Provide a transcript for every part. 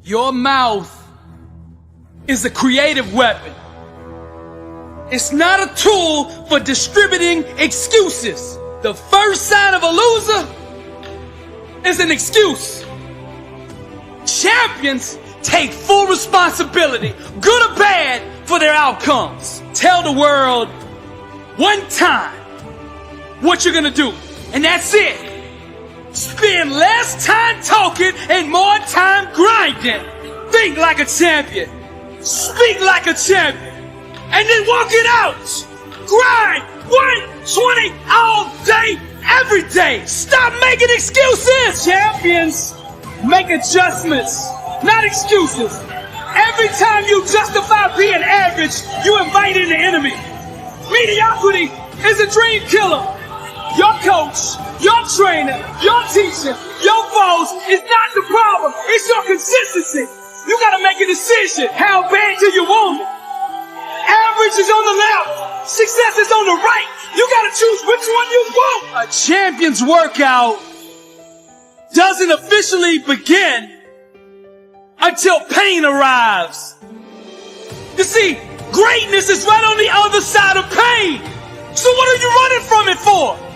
Your mouth is a creative weapon. It's not a tool for distributing excuses. The first sign of a loser is an excuse. Champions take full responsibility, good or bad, for their outcomes. Tell the world one time what you're gonna do, and that's it. Spend less time talking and more time grinding. Think like a champion. Speak like a champion. And then walk it out. Grind 120 all day, every day. Stop making excuses. Champions make adjustments, not excuses. Every time you justify being average, you invite in the enemy. Mediocrity is a dream killer. Your coach, your trainer, your teacher, your boss is not the problem. It's your consistency. You gotta make a decision. How bad do you want it? Average is on the left. Success is on the right. You gotta choose which one you want. A champion's workout doesn't officially begin until pain arrives. You see, greatness is right on the other side of pain. So what are you running from it for?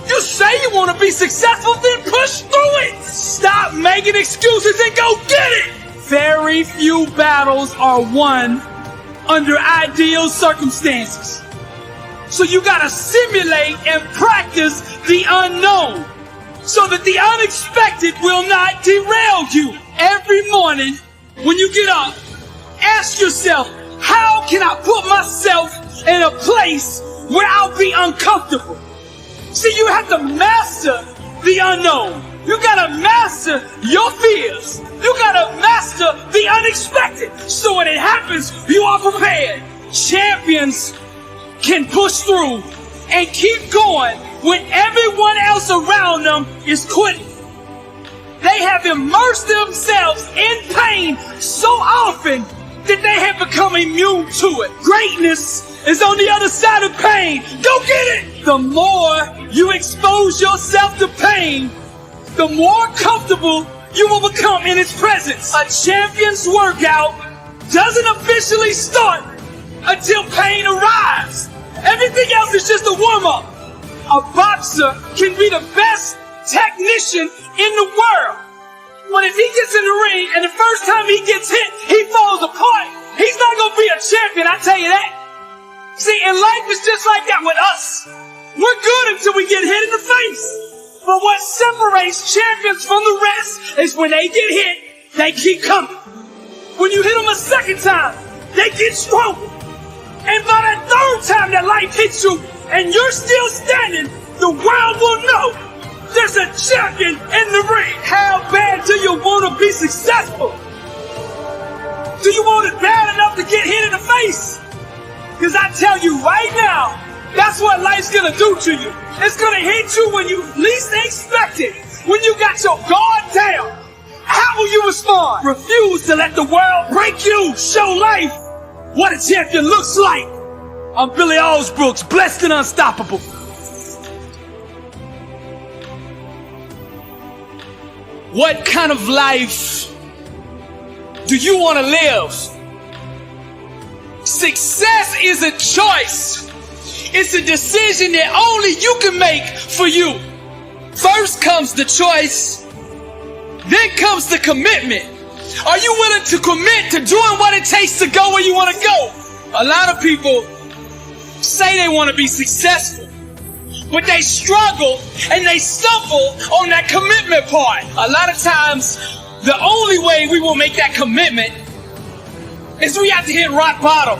You say you want to be successful, then push through it. Stop making excuses and go get it. Very few battles are won under ideal circumstances. So you gotta simulate and practice the unknown so that the unexpected will not derail you. Every morning when you get up, ask yourself, how can I put myself in a place where I'll be uncomfortable? See, you have to master the unknown. You gotta master your fears. You gotta master the unexpected. So when it happens, you are prepared. Champions can push through and keep going when everyone else around them is quitting. They have immersed themselves in pain so often that they have become immune to it. Greatness is on the other side of pain. Go get it! The more you expose yourself to pain, the more comfortable you will become in its presence. A champion's workout doesn't officially start until pain arrives. Everything else is just a warm-up. A boxer can be the best technician in the world. But if he gets in the ring and the first time he gets hit, he falls apart, he's not going to be a champion, I tell you that. See, and life is just like that with us. We're good until we get hit in the face. But what separates champions from the rest is when they get hit, they keep coming. When you hit them a second time, they get stronger. And by that third time that life hits you and you're still standing, the world will know there's a champion in the ring. How bad do you want to be successful? Do you want it bad enough to get hit in the face? Because I tell you right now, that's what life's gonna do to you. It's gonna hit you when you least expect it. When you got your guard down, how will you respond? Refuse to let the world break you. Show life what a champion looks like. I'm Billy Alsbrooks, blessed and unstoppable. What kind of life do you want to live? Success is a choice. It's a decision that only you can make for you. First comes the choice, then comes the commitment. Are you willing to commit to doing what it takes to go where you want to go? A lot of people say they want to be successful, but they struggle and they stumble on that commitment part. A lot of times, the only way we will make that commitment is we have to hit rock bottom.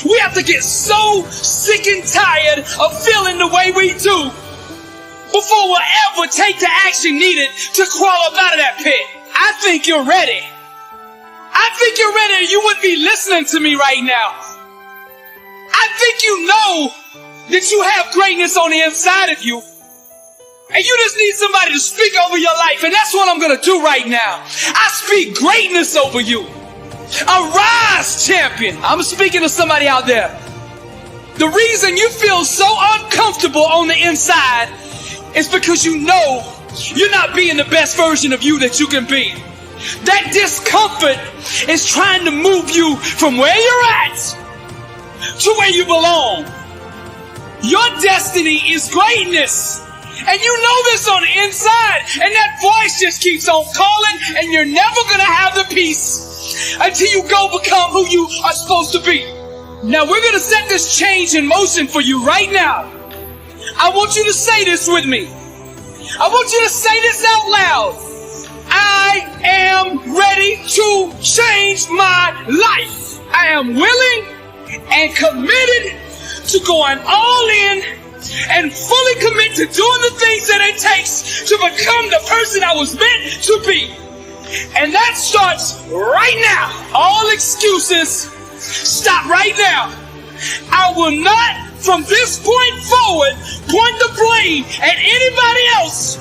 We have to get so sick and tired of feeling the way we do before we'll ever take the action needed to crawl up out of that pit. I think you're ready. I think you're ready. You wouldn't be listening to me right now. I think you know that you have greatness on the inside of you. And you just need somebody to speak over your life. And that's what I'm going to do right now. I speak greatness over you. Arise, champion. I'm speaking to somebody out there. The reason you feel so uncomfortable on the inside is because you know you're not being the best version of you that you can be. That discomfort is trying to move you from where you're at to where you belong. Your destiny is greatness. And you know this on the inside. And that voice just keeps on calling, and you're never going to have the peace until you go become who you are supposed to be. Now we're going to set this change in motion for you right now. I want you to say this with me. I want you to say this out loud. I am ready to change my life. I am willing and committed to going all in and fully commit to doing the things that it takes to become the person I was meant to be. And that starts right now. All excuses stop right now. I will not, from this point forward, point the blame at anybody else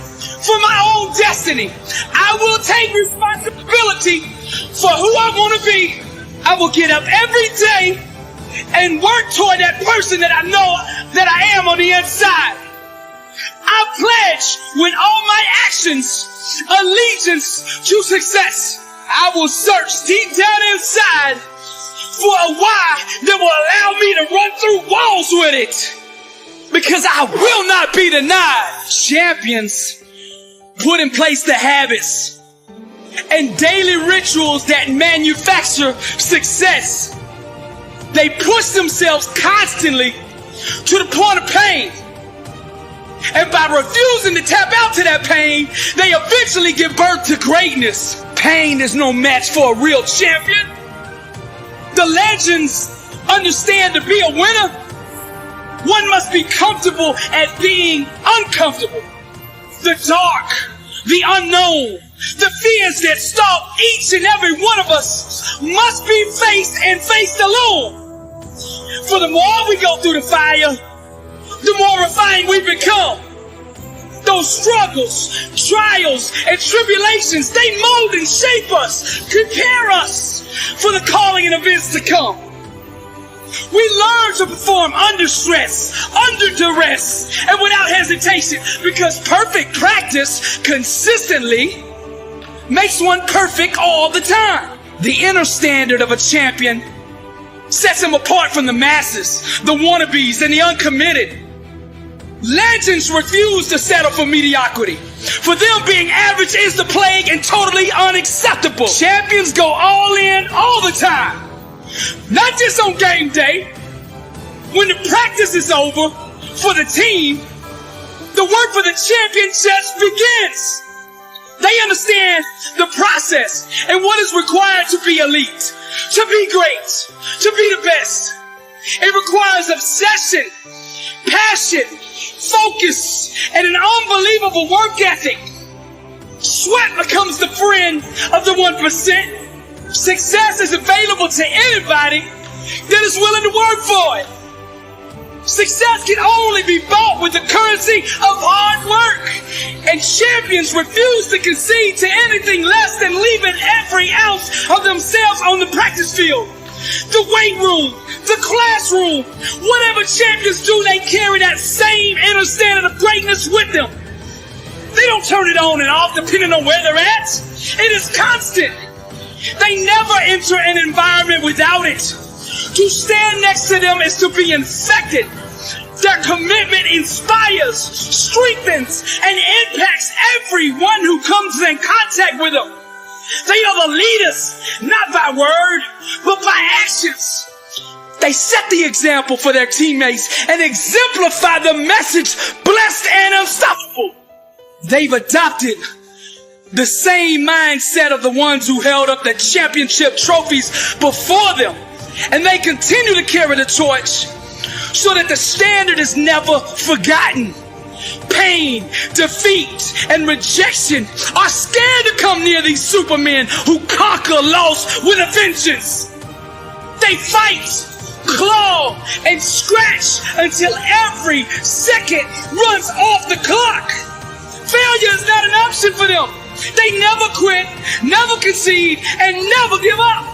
for my own destiny. I will take responsibility for who I want to be. I will get up every day and work toward that person that I know that I am on the inside. I pledge with all my actions allegiance to success. I will search deep down inside for a why that will allow me to run through walls with it. Because I will not be denied. Champions put in place the habits and daily rituals that manufacture success. They push themselves constantly to the point of pain. And by refusing to tap out to that pain, they eventually give birth to greatness. Pain is no match for a real champion. The legends understand to be a winner, one must be comfortable at being uncomfortable. The dark, the unknown, the fears that stalk each and every one of us must be faced and faced alone. For the more we go through the fire, the more refined we become. Those struggles, trials, and tribulations, they mold and shape us, prepare us for the calling and events to come. We learn to perform under stress, under duress, and without hesitation, because perfect practice consistently makes one perfect all the time. The inner standard of a champion sets him apart from the masses, the wannabes, and the uncommitted. Legends refuse to settle for mediocrity. For them, being average is the plague and totally unacceptable. Champions go all in all the time. Not just on game day. When the practice is over for the team, the work for the champion just begins. They understand the process and what is required to be elite, to be great, to be the best. It requires obsession, passion, focus, and an unbelievable work ethic. Sweat becomes the friend of the 1%. Success is available to anybody that is willing to work for it. Success can only be bought with the currency of hard work. And champions refuse to concede to anything less than leaving every ounce of themselves on the practice field. The weight room, the classroom, whatever champions do, they carry that same inner standard of greatness with them. They don't turn it on and off depending on where they're at. It is constant. They never enter an environment without it. To stand next to them is to be infected. Their commitment inspires, strengthens, and impacts everyone who comes in contact with them. They are the leaders, not by word, but by actions. They set the example for their teammates and exemplify the message, blessed and unstoppable. They've adopted the same mindset of the ones who held up the championship trophies before them. And they continue to carry the torch so that the standard is never forgotten. Pain, defeat, and rejection are scared to come near these supermen who conquer loss with a vengeance. They fight, claw, and scratch until every second runs off the clock. Failure is not an option for them. They never quit, never concede, and never give up.